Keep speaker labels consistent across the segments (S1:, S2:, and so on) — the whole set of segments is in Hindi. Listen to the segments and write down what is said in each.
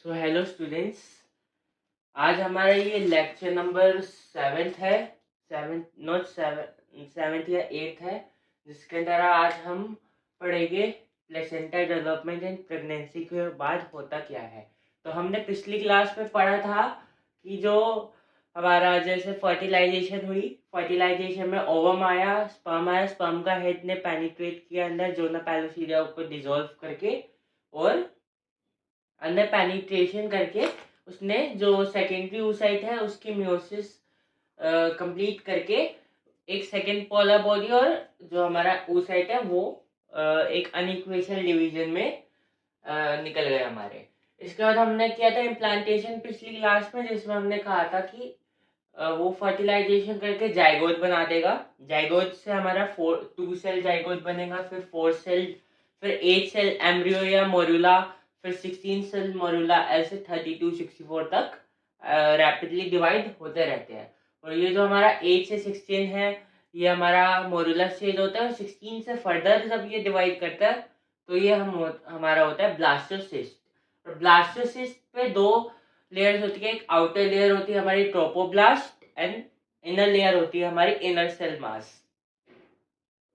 S1: सो हेलो स्टूडेंट्स, आज हमारा ये लेक्चर नंबर 7 है। 7 नॉट 7 7 या 8 है, जिसके अंदर आज हम पढ़ेंगे प्लेसेंटा डेवलपमेंट एंड प्रेगनेंसी के बाद होता क्या है। तो हमने पिछली क्लास में पढ़ा था कि जो हमारा जैसे फर्टिलाइजेशन हुई, फर्टिलाइजेशन में ओवम आया, स्पर्म का हेड ने पेनिट्रेट किया अंदर जोना पैलोसीडिया को डिसॉल्व करके, और अंदर पेनिट्रेशन करके उसने जो सेकेंडरी oocyte है उसकी मियोसिस कंप्लीट करके एक सेकेंड पोलर बॉडी और जो हमारा oocyte है वो एक अनइक्वेशनल डिवीजन में निकल गए हमारे। इसके बाद हमने किया था इम्प्लांटेशन पिछली क्लास में, जिसमें हमने कहा था कि वो फर्टिलाइजेशन करके जाइगोट बना देगा। जाइगोट से हमारा 2 सेल जाइगोट बनेगा, फिर 4 सेल, फिर 8 सेल एम्ब्रियो या मोरुला, फिर 16 सेल मोरुला, ऐसे 32 64 तक रैपिडली डिवाइड होते रहते हैं। और ये जो हमारा 8 से 16 है ये हमारा मोरुला स्टेज होता है, और 16 से फर्दर जब ये डिवाइड करता है तो ये हमारा होता है ब्लास्टोसिस्ट। और ब्लास्टोसिस्ट पे दो लेयर्स होती है, एक आउटर लेयर होती है हमारी ट्रोपोब्लास्ट एंड इनर लेयर होती है हमारी इनर सेल मास।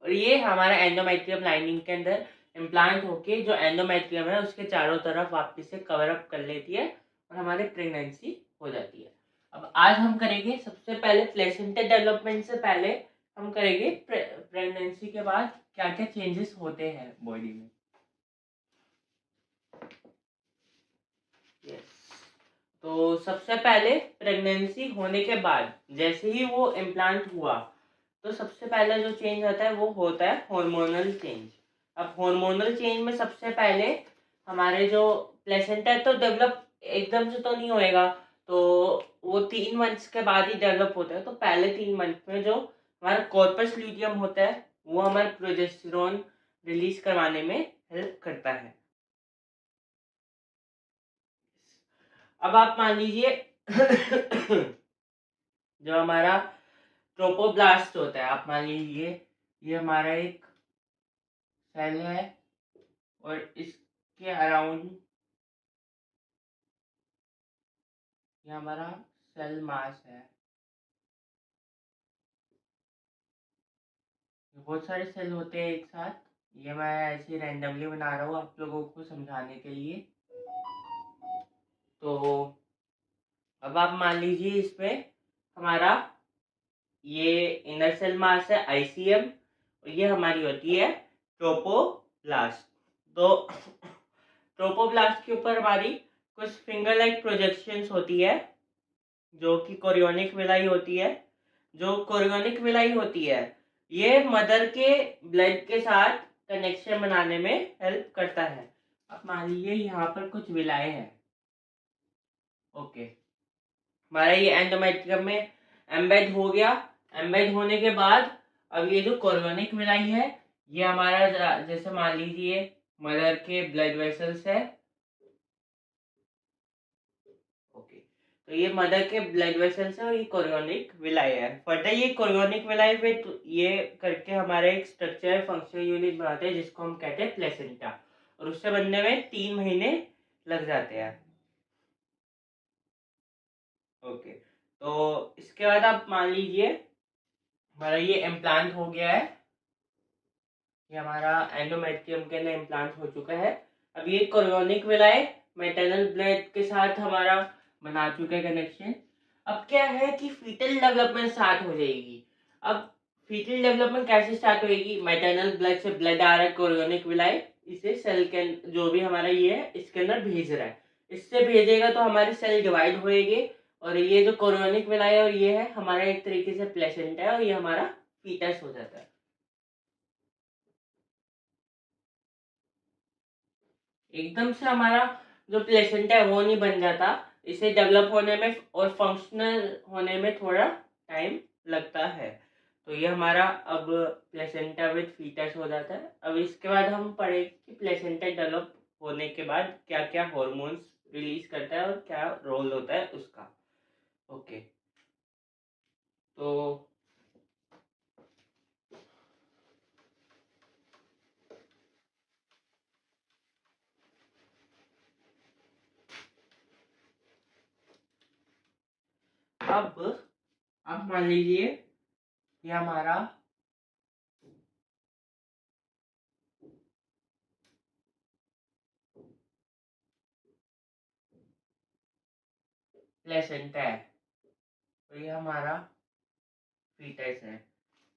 S1: और ये हमारा एंडोमेट्रियम लाइनिंग के अंदर इम्प्लांट होके जो एंडोमेट्रियम है उसके चारों तरफ वापस से कवर अप कर लेती है और हमारी प्रेगनेंसी हो जाती है। अब आज हम करेंगे सबसे पहले प्लेसेंटा डेवलपमेंट से पहले हम करेंगे प्रेगनेंसी के बाद क्या क्या चेंजेस होते हैं बॉडी में। yes. तो सबसे पहले प्रेगनेंसी होने के बाद जैसे ही वो इम्प्लांट हुआ तो सबसे पहला जो चेंज आता है वो होता है हार्मोनल चेंज। अब हार्मोनल चेंज में सबसे पहले हमारे जो प्लेसेंटा है तो डेवलप एकदम से तो नहीं होएगा, तो वो 3 मंथ्स के बाद ही डेवलप होता है। तो पहले 3 मंथ में जो हमारा कॉर्पस ल्यूटियम होता है वो हमारे प्रोजेस्टेरोन रिलीज करवाने में हेल्प करता है। अब आप मान लीजिए जो हमारा ट्रोपोब्लास्ट होता है, आप मान लीजिए ये हमारा एक सेल है और इसके अराउंड ये हमारा सेल मास है। बहुत सारे सेल होते हैं एक साथ, ये मैं ऐसे रैंडमली बना रहा हूँ आप लोगों को समझाने के लिए। तो अब आप मान लीजिए इसमें हमारा ये इनर सेल मास है आईसीएम, और ये हमारी होती है ट्रोपोब्लास्ट। तो ट्रोपोब्लास्ट के ऊपर हमारी कुछ फिंगर लाइक प्रोजेक्शंस होती है जो कि कोरियोनिक विलाई होती है। जो कोरियोनिक विलाई होती है ये मदर के ब्लड के साथ कनेक्शन बनाने में हेल्प करता है। अब मान लीजिए यहाँ पर कुछ विलाएं हैं। ओके, हमारा ये एंडोमेट्रियम में एम्बेड हो गया। एम्बेड होने के बाद अब ये जो कोरियोनिक विलाई है ये हमारा जैसे मान लीजिए मदर के ब्लड वेसल्स है। ओके, तो ये मदर के ब्लड वेसल्स है और ये कोरियोनिक विलाई है। फर्दर ये कोरियोनिक विलाई पे ये करके हमारे एक स्ट्रक्चर फंक्शनल यूनिट बनाते हैं जिसको हम कहते हैं प्लेसेंटा, और उससे बनने में 3 महीने लग जाते हैं। ओके, तो इसके बाद आप मान लीजिए हमारा ये इम्प्लांट हो गया है, ये हमारा एंडोमेट्रियम के अंदर इम्प्लांट हो चुका है। अब ये कोरियोनिक विलाई मैटरनल ब्लड के साथ हमारा बना चुका है कनेक्शन। अब क्या है कि फीटल डेवलपमेंट स्टार्ट हो जाएगी। अब फीटल डेवलपमेंट कैसे स्टार्ट होएगी? मैटरनल ब्लड से ब्लड आ रहा है कोरियोनिक विलाई, इसे सेल के जो भी हमारा ये है इसके अंदर भेज रहा है। इससे भेजेगा तो हमारे सेल डिवाइड होएंगे, और ये जो कोरियोनिक विलाई है और ये है हमारा एक तरीके से प्लेसेंटा है, और ये हमारा फीटस हो जाता है। एकदम से हमारा जो प्लेसेंटा है वो नहीं बन जाता, इसे डेवलप होने में और फंक्शनल होने में थोड़ा टाइम लगता है। तो ये हमारा अब प्लेसेंटा विद फीटस हो जाता है। अब इसके बाद हम पढ़े कि प्लेसेंटा डेवलप होने के बाद क्या क्या हॉर्मोन्स रिलीज करता है और क्या रोल होता है उसका। ओके, तो अब मान लीजिए ये हमारा प्लेसेंटा है, तो ये हमारा फीटस है।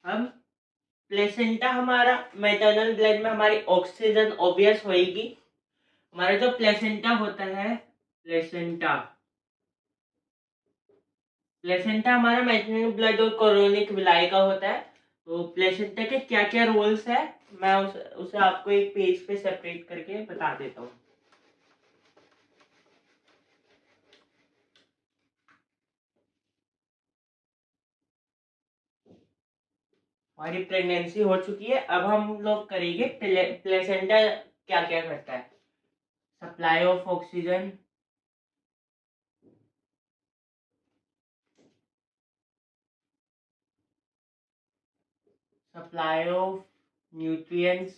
S1: अब प्लेसेंटा हमारा मैटरनल ब्लड में हमारी ऑक्सीजन ऑब्वियस होएगी। हमारा जो प्लेसेंटा होता है, प्लेसेंटा हमारा मैटरनल ब्लड और कोरोनिक विलाई का होता है। तो प्लेसेंटा के क्या क्या रोल्स है, मैं उसे आपको एक पेज पे सेपरेट करके बता देता हूँ। हमारी प्रेगनेंसी हो चुकी है, अब हम लोग करेंगे प्लेसेंटा क्या क्या करता है। Supply of oxygen, supply of nutrients,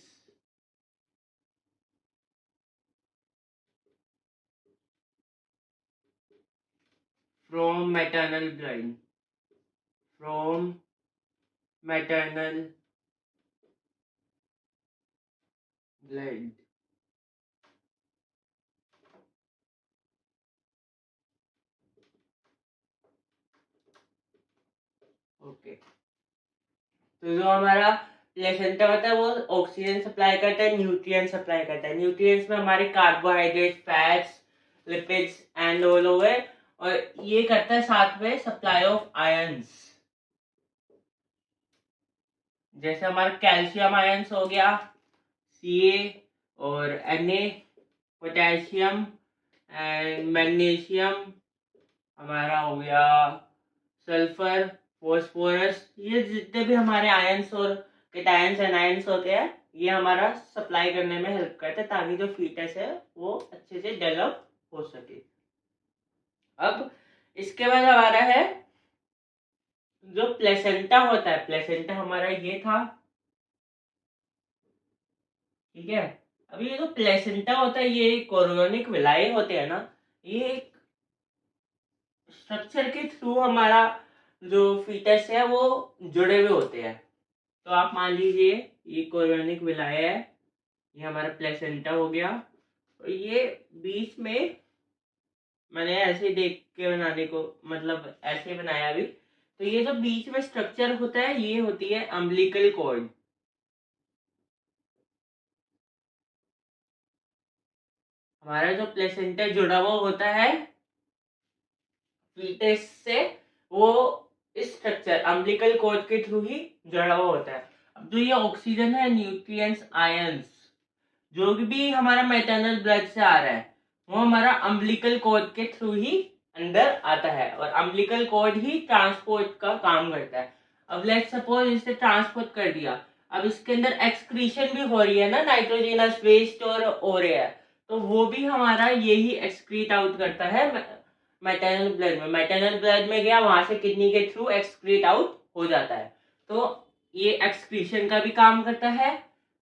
S1: from maternal blood, okay. तो जो हमारा प्लेसेंटा होता है वो ऑक्सीजन सप्लाई करता है, न्यूट्रिएंट सप्लाई करता है। न्यूट्रिएंट्स में हमारे carbohydrate, fats, lipids and all हो गए, और ये करता है साथ में सप्लाई ऑफ आयंस, जैसे हमारा कैल्शियम आयंस हो गया Ca और Na, पोटेशियम एंड मैग्नीशियम हमारा हो गया सल्फर, फॉस्फोरस। ये जितने भी हमारे आयंस और कैटायंस एनायंस होते हैं, ये हमारा सप्लाई करने में हेल्प करते हैं ताकि जो फीटस है वो अच्छे से डेवलप हो सके। अब इसके बाद हमारा है जो प्लेसेंटा होता है। प्लेसेंटा हमारा ये था, ठीक है। अब ये जो प्लेसेंटा होता है, ये कोरोनिक विलाई होते हैं ना, ये एक स्ट्रक्चर के थ्रू हमारा जो फीटस है वो जुड़े हुए होते हैं। तो आप मान लीजिए ये कोरोनिक विलाई है, ये हमारा प्लेसेंटा हो गया, और ये बीच में मैंने ऐसे देख के बनाने को, मतलब ऐसे बनाया अभी। तो ये जो बीच में स्ट्रक्चर होता है, ये होती है अम्बिलिकल कॉर्ड। हमारा जो प्लेसेंटा जुड़ा हुआ होता है फीटस से, वो इस स्ट्रक्चर अम्बिलिकल कॉर्ड के थ्रू ही जुड़ा हुआ होता है। अब जो ये ऑक्सीजन है, न्यूट्रिएंट्स, आयंस, जो भी हमारा मैटरनल ब्लड से आ रहा है, वो हमारा अम्बिलिकल कॉर्ड के थ्रू ही अंदर आता है, और अम्बिलिकल कॉर्ड ही ट्रांसपोर्ट का काम करता है। अब लेट्स सपोज इसे ट्रांसपोर्ट कर दिया, अब इसके अंदर एक्सक्रीशन भी हो रही है ना, नाइट्रोजनस वेस्ट और हो रहा है, तो वो भी हमारा यही एक्सक्रीट आउट करता है मैटरनल ब्लड में। मैटरनल ब्लड में गया, वहां से किडनी के थ्रू एक्सक्रीट आउट हो जाता है। तो ये एक्सक्रीशन का भी काम करता है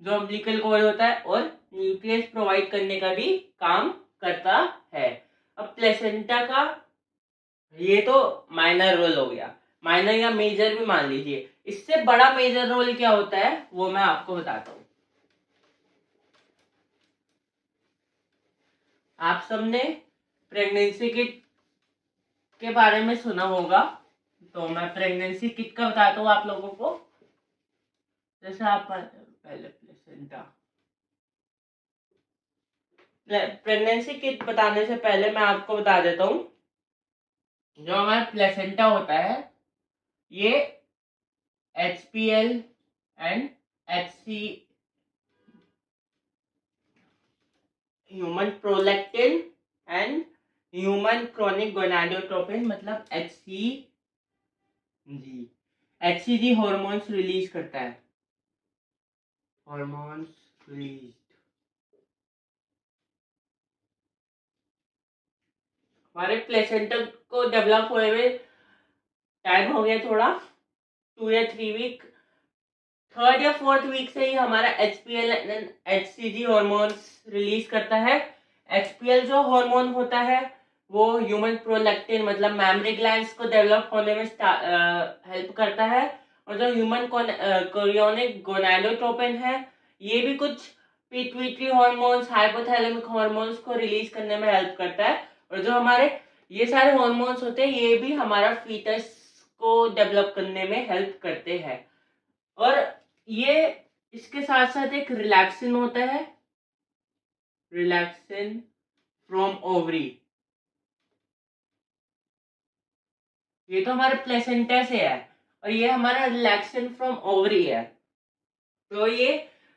S1: जो अम्बिलिकल कॉर्ड होता है, और न्यूट्रिएंट्स प्रोवाइड करने का भी काम करता है। अब प्लेसेंटा का ये तो माइनर रोल हो गया, माइनर या मेजर भी मान लीजिए। इससे बड़ा मेजर रोल क्या होता है वो मैं आपको बताता हूँ। आप सबने प्रेगनेंसी किट के बारे में सुना होगा, तो मैं प्रेगनेंसी किट का बताता हूँ आप लोगों को। जैसे आप पहले प्लेसेंटा, प्रेगनेंसी किट बताने से पहले मैं आपको बता देता हूँ, जो हमारा प्लेसेंटा होता है ये HPL and HC, human prolactin and human chronic gonadotropin, मतलब HCG हार्मोन्स रिलीज करता है, हार्मोन्स रिलीज। हमारे प्लेसेंटा को डेवलप हुए हुए टाइम हो गया थोड़ा, 2 या 3 वीक। 3rd या 4th वीक से ही हमारा HPL HCG हार्मोन्स रिलीज करता है। HPL जो हार्मोन होता है वो ह्यूमन प्रोलैक्टिन मतलब मैमरी ग्लैंड्स को डेवलप होने में हेल्प करता है। और जो ह्यूमन कोरियोनिक गोनाडोट्रोपिन है, ये भी कुछ पिट्यूटरी हार्मोन्स, हाइपोथैलेमिक हार्मोन्स को रिलीज करने में हेल्प करता है। और जो हमारे ये सारे हार्मोन्स होते हैं, ये भी हमारा फीटस को डेवलप करने में हेल्प करते हैं। और ये इसके साथ साथ एक रिलैक्सिन होता है, रिलैक्सिन फ्रॉम ओवरी। ये तो हमारे प्लेसेंटा से है, और ये हमारा रिलैक्सिन फ्रॉम ओवरी है। तो ये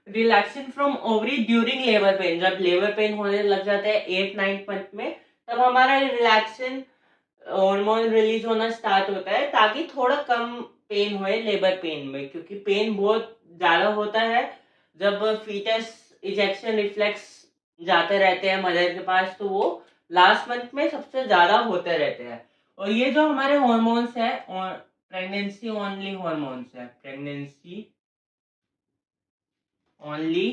S1: relaxin from ovary during labour pain, जब लेबर पेन होने लग जाता है 8-9 मंथ में, तब हमारा रिलैक्सिन हार्मोन रिलीज होना स्टार्ट होता है, ताकि थोड़ा कम पेन होए लेबर पेन में, क्योंकि पेन बहुत ज्यादा होता है जब फीटस इजेक्शन रिफ्लेक्स जाते रहते हैं मदर के पास, तो वो लास्ट मंथ में सबसे ज्यादा होते रहते हैं। और ये जो हमारे हॉर्मोन्स है, प्रेगनेंसी ओनली हॉर्मोन्स है, प्रेगनेंसी ओनली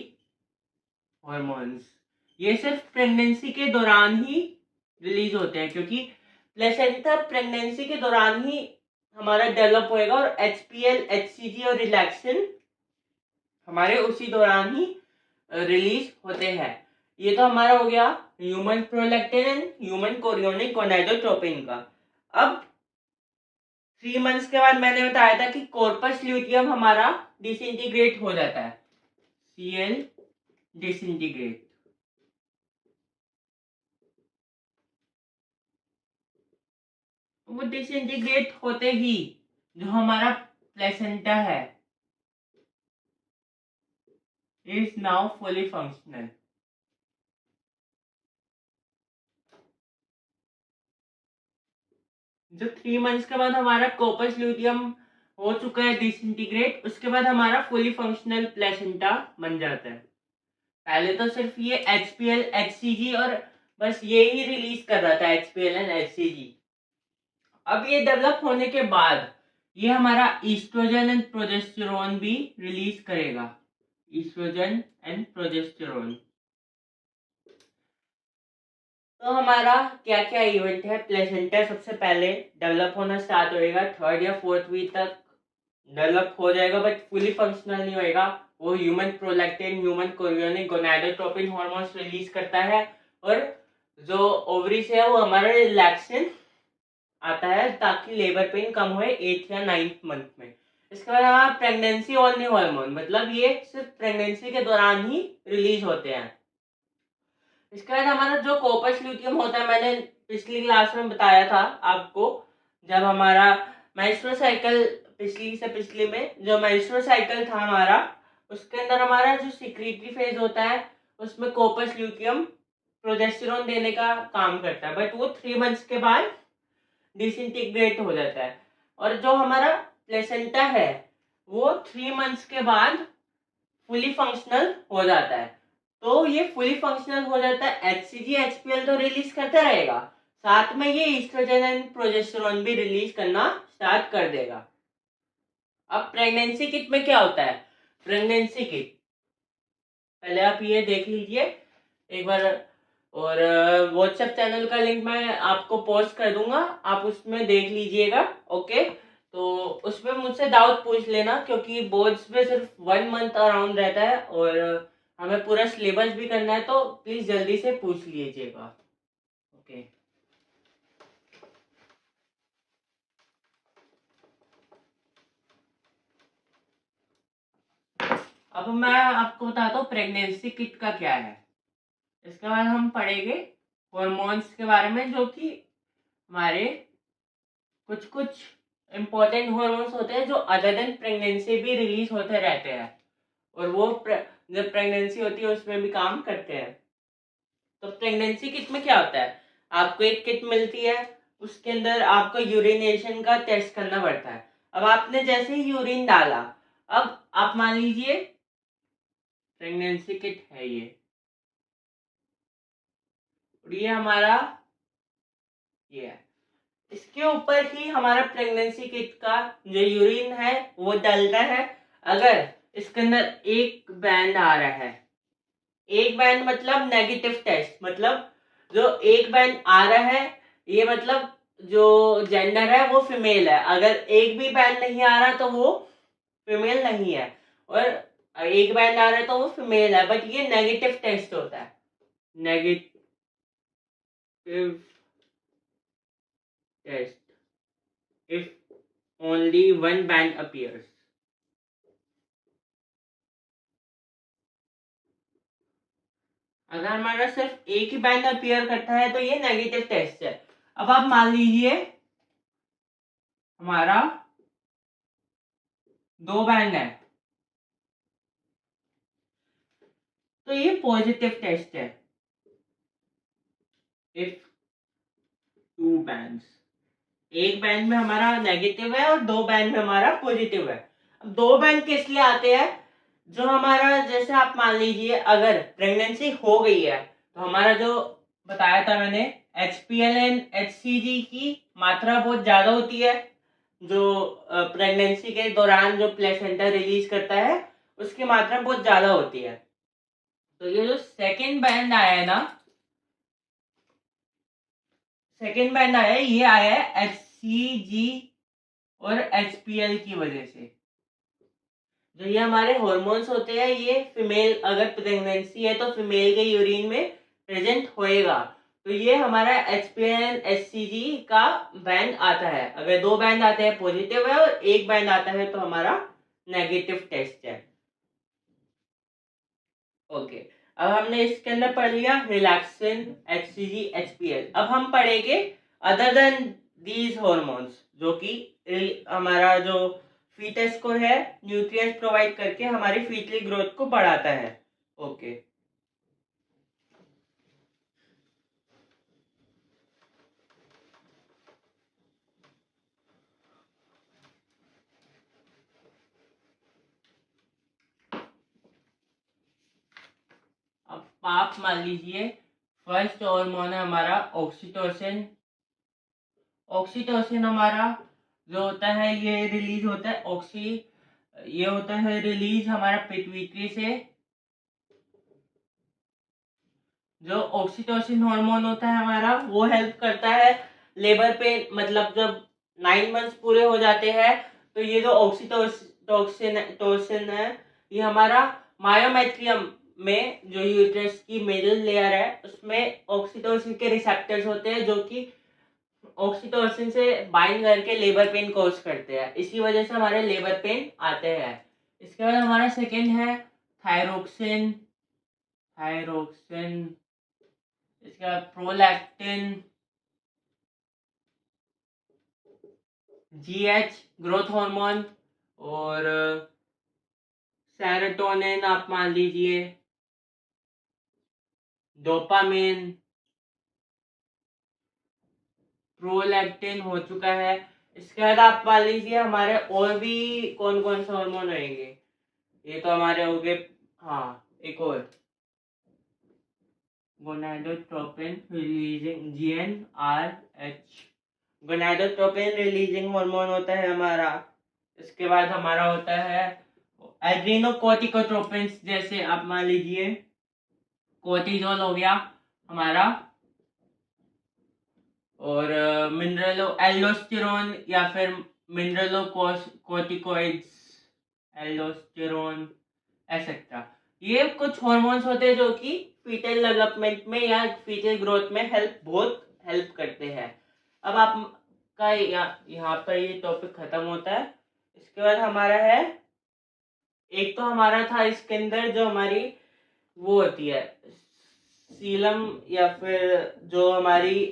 S1: हॉर्मोन्स, ये सिर्फ प्रेगनेंसी के दौरान ही रिलीज होते हैं, क्योंकि प्लेसेंटा प्रेगनेंसी के दौरान ही हमारा डेवलप होएगा, और HPL, HCG और रिलैक्सिन हमारे उसी दौरान ही रिलीज होते हैं। ये तो हमारा हो गया human prolactin and human chorionic gonadotropin का। अब 3 मंथ्स के बाद मैंने बताया था कि कॉर्पस ल्यूटियम हमारा डिसइंटीग्रेट हो जाता है, Cl डिसइंटीग्रेट। वो डिसइंटीग्रेट होते ही जो हमारा प्लेसेंटा है इज नाउ फुली फंक्शनल। जो 3 मंथ्स के बाद हमारा कॉर्पस ल्यूटियम हो चुका है डिसइंटीग्रेट, उसके बाद हमारा फुली फंक्शनल प्लेसेंटा बन जाता है। पहले तो सिर्फ ये HPL, HCG और बस ये ही रिलीज कर रहा था, HPL एंड HCG। अब ये डेवलप होने के बाद ये हमारा ईस्ट्रोजन एंड प्रोजेस्टेरोन भी रिलीज करेगा, ईस्ट्रोजन एंड प्रोजेस्टेरोन। तो हमारा क्या क्या इवेंट है, प्लेसेंटा सबसे पहले डेवलप होना स्टार्ट होएगा, 3rd या 4th वीक तक डेवलप हो जाएगा, बट फुली फंक्शनल नहीं होएगा। वो human prolactin, human chorionic gonadotropin hormones release करता है, और जो ओवरी से है वो हमारा रिलैक्सिन आता है, ताकि लेबर पेन कम होए 8th या 9th मंथ में। इसके बाद हमारा प्रेगनेंसी ओनली हार्मोन, मतलब ये सिर्फ प्रेगनेंसी के दौरान ही रिलीज होते हैं। इसके बाद हमारा जो कॉर्पस ल्यूटियम होता है, मैंने पिछली क्लास में बताया था आपको, जब हमारा मेंस्ट्रुअल साइकिल, पिछली में जो मेंस्ट्रुअल साइकिल था हमारा, उसके अंदर हमारा जो सिक्रीटरी फेज होता है, उसमें कॉर्पस ल्यूटियम प्रोजेस्टेरोन देने का काम करता है, बट वो 3 मंथ्स के बाद डिसइंटीग्रेट हो जाता है। और जो हमारा प्लेसेंटा है वो 3 मंथ्स के बाद फुली फंक्शनल हो जाता है। तो ये फुली फंक्शनल हो जाता है, HCG, HPL तो रिलीज करता रहेगा, साथ में ये ईस्ट्रोजन एंड प्रोजेस्टेरोन भी रिलीज करना स्टार्ट कर देगा। अब प्रेगनेंसी किट में क्या होता है, प्रेगनेंसी किट पहले आप ये देख लीजिए एक बार, और व्हाट्सएप चैनल का लिंक मैं आपको पोस्ट कर दूंगा, आप उसमें देख लीजिएगा। ओके, तो उसमें मुझसे डाउट पूछ लेना, क्योंकि बोर्ड्स में सिर्फ 1 मंथ अराउंड रहता है, और हमें पूरा सिलेबस भी करना है, तो प्लीज जल्दी से पूछ लीजिएगा। ओके, अब मैं आपको बताता हूँ प्रेगनेंसी किट का क्या है। इसके बाद हम पढ़ेंगे हॉर्मोन्स के बारे में, जो कि हमारे कुछ कुछ इम्पोर्टेंट हॉर्मोन्स होते हैं जो अदर देन प्रेगनेंसी भी रिलीज होते रहते हैं, और वो जब प्रेगनेंसी होती है उसमें भी काम करते हैं। तो प्रेगनेंसी किट में क्या होता है, आपको एक किट मिलती है, उसके अंदर आपको यूरिनेशन का टेस्ट करना पड़ता है। अब आपने जैसे ही यूरिन डाला, अब आप मान लीजिए प्रेगनेंसी किट है ये, और ये हमारा ये है, इसके ऊपर ही हमारा प्रेगनेंसी किट का जो यूरिन है वो डलता है। अगर इसके अंदर एक बैंड आ रहा है, एक बैंड मतलब नेगेटिव टेस्ट, मतलब जो एक बैंड आ रहा है ये मतलब जो जेंडर है वो फीमेल है। अगर एक भी बैंड नहीं आ रहा तो वो फीमेल नहीं है, और एक बैंड आ रहा है तो वो फीमेल है। बट ये नेगेटिव टेस्ट होता है, negative test if only one band appears. अगर हमारा सिर्फ एक ही बैंड अपीयर करता है तो ये नेगेटिव टेस्ट है। अब आप मान लीजिए हमारा दो बैंड है तो ये पॉजिटिव टेस्ट है। इफ टू बैंड्स, एक बैंड में हमारा नेगेटिव है और दो बैंड में हमारा पॉजिटिव है। अब दो बैंड किस लिए आते हैं? जो हमारा, जैसे आप मान लीजिए अगर प्रेगनेंसी हो गई है तो हमारा जो बताया था मैंने, HPL एंड HCG की मात्रा बहुत ज्यादा होती है। जो प्रेगनेंसी के दौरान जो प्लेसेंटा रिलीज करता है उसकी मात्रा बहुत ज्यादा होती है। तो ये जो सेकेंड बैंड आया है ना, सेकेंड बैंड आया है, ये आया है HCG और HPL की वजह से। जो ये हमारे हॉर्मोन्स होते हैं ये फीमेल, अगर प्रेगनेंसी है तो फीमेल के यूरिन में प्रेजेंट होएगा। तो ये हमारा HPL HCG का बैंड आता है। अगर दो बैंड आते हैं पॉजिटिव है और एक बैंड आता है तो हमारा नेगेटिव टेस्ट है। ओके, अब हमने इसके अंदर पढ़ लिया रिलैक्सिन, HCG, HPL। अब हम पढ़ेंगे अदर देन दीज हॉर्मोन्स, जो कि हमारा जो फीटस को है न्यूट्रिएंट्स प्रोवाइड करके हमारी फीटल ग्रोथ को बढ़ाता है। ओके, अब आप मान लीजिए फर्स्ट हार्मोन है हमारा ऑक्सीटोसिन। ऑक्सीटोसिन हमारा जो होता है ये रिलीज होता है ये होता है रिलीज हमारा पिट्यूटरी से। जो ऑक्सीटोसिन हार्मोन होता है हमारा वो हेल्प करता है लेबर पे, मतलब जब 9 मंथ्स पूरे हो जाते हैं तो ये जो ऑक्सीटोसिन है ये हमारा मायोमेट्रियम में, जो यूट्रस की मिडल लेयर है उसमें ऑक्सीटोसिन के रिसेप्टर्स होते हैं जो कि ऑक्सीटोसिन से बाइंड करके लेबर पेन कॉज करते हैं। इसी वजह से हमारे लेबर पेन आते हैं। इसके बाद हमारा सेकेंड है थायरोक्सिन। थायरोक्सिन, इसके बाद प्रोलैक्टिन, GH ग्रोथ हार्मोन, और सेरोटोनिन आप मान लीजिए, डोपामिन, प्रोलैक्टिन हो चुका है। इसके बाद आप मान लीजिए हमारे और भी कौन कौन से हार्मोन रहेंगे। ये तो हमारे हो गए, हाँ एक और gonadotropin releasing GnRH, gonadotropin releasing hormone होता है हमारा। इसके बाद हमारा होता है एड्रीनोकोर्टिकोट्रोपिन्स, जैसे आप मान लीजिए कोर्टिजोल हो गया हमारा, और मिनरलो एल्डोस्टेरोन या फिर मिनरलो कोर्टिकोइड्स, एल्डोस्टेरोन एक्सेट्रा। ये कुछ हॉर्मोन्स होते हैं जो कि फीटल डेवलपमेंट में या फीटल ग्रोथ में बहुत हेल्प करते हैं। अब आपका यहाँ पर ये टॉपिक खत्म होता है। इसके बाद हमारा है, एक तो हमारा था इसके अंदर जो हमारी वो होती है सीलम, या फिर जो हमारी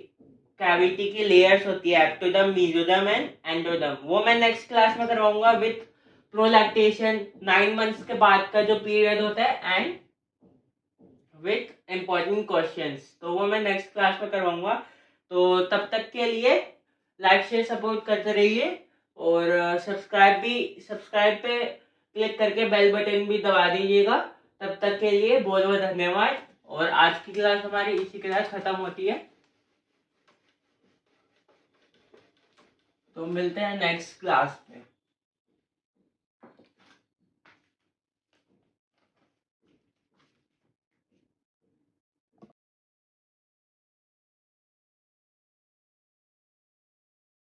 S1: कैविटी की लेयर्स होती है एक्टोडर्म, मेसोडर्म एंड एंडोडर्म, वो मैं नेक्स्ट क्लास में करवाऊंगा विथ प्रोलैक्टेशन, 9 मंथ्स के बाद का जो पीरियड होता है, एंड विथ इम्पोर्टेंट क्वेश्चंस, तो वो मैं नेक्स्ट क्लास में करवाऊंगा। तो तब तक के लिए लाइक शेयर सपोर्ट करते रहिए, और सब्सक्राइब पे क्लिक करके बेल बटन भी दबा दीजिएगा। तब तक के लिए बहुत बहुत धन्यवाद, और आज की क्लास हमारी इसी के साथ खत्म होती है। तो मिलते हैं नेक्स्ट क्लास में।